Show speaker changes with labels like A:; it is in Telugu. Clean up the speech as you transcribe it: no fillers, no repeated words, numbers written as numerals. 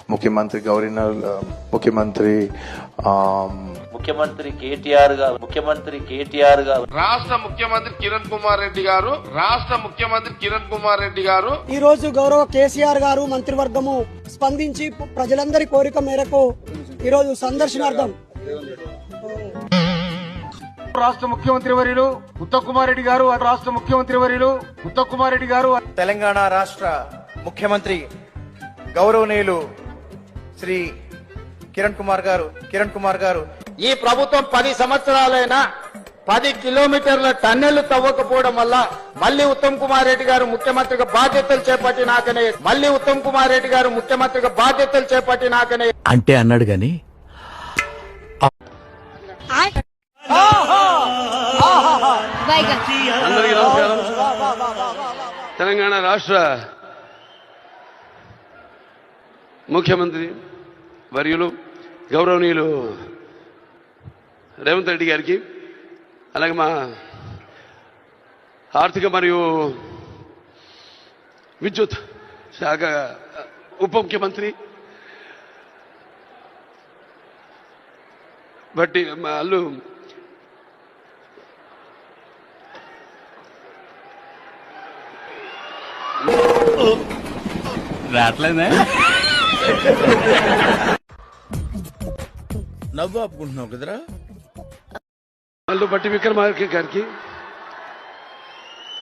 A: ముఖ్యమంత్రి గవర్నర్, ముఖ్యమంత్రి కేటీఆర్ గారు,
B: రాష్ట్ర ముఖ్యమంత్రి కిరణ్ కుమార్ రెడ్డి గారు
C: ఈ రోజు గౌరవ కేసీఆర్ గారు మంత్రివర్గము స్పందించి ప్రజలందరి కోరిక మేరకు ఈ రోజు సందర్శనార్థం
D: రాష్ట్ర ముఖ్యమంత్రి వర్యులు ఉత్తమ్ కుమార్ రెడ్డి గారు
E: తెలంగాణ రాష్ట్ర ముఖ్యమంత్రి గౌరవనీయులు శ్రీ కిరణ్ కుమార్ గారు
D: ఈ ప్రభుత్వం 10 సంవత్సరాలైనా 10 కిలోమీటర్ల టన్నెళ్లు తవ్వకపోవడం వల్ల మళ్ళీ ఉత్తమ్ కుమార్ రెడ్డి గారు ముఖ్యమంత్రిగా బాధ్యతలు చేపట్టినాకనే
F: అంటే అన్నాడు గాని
B: అందరికీ నమస్కారం. తెలంగాణ రాష్ట్ర ముఖ్యమంత్రి వర్యులు గౌరవనీయులు రేవంత్ రెడ్డి గారికి, అలాగే మా ఆర్థిక మరియు విద్యుత్ శాఖ ఉప ముఖ్యమంత్రి బట్టి మా అల్లు
F: రాట్లేదా
E: నవ్వు ఆపుకుంటున్నావు కదరా.
B: అల్లు బట్టి విక్రమార్క గారికి,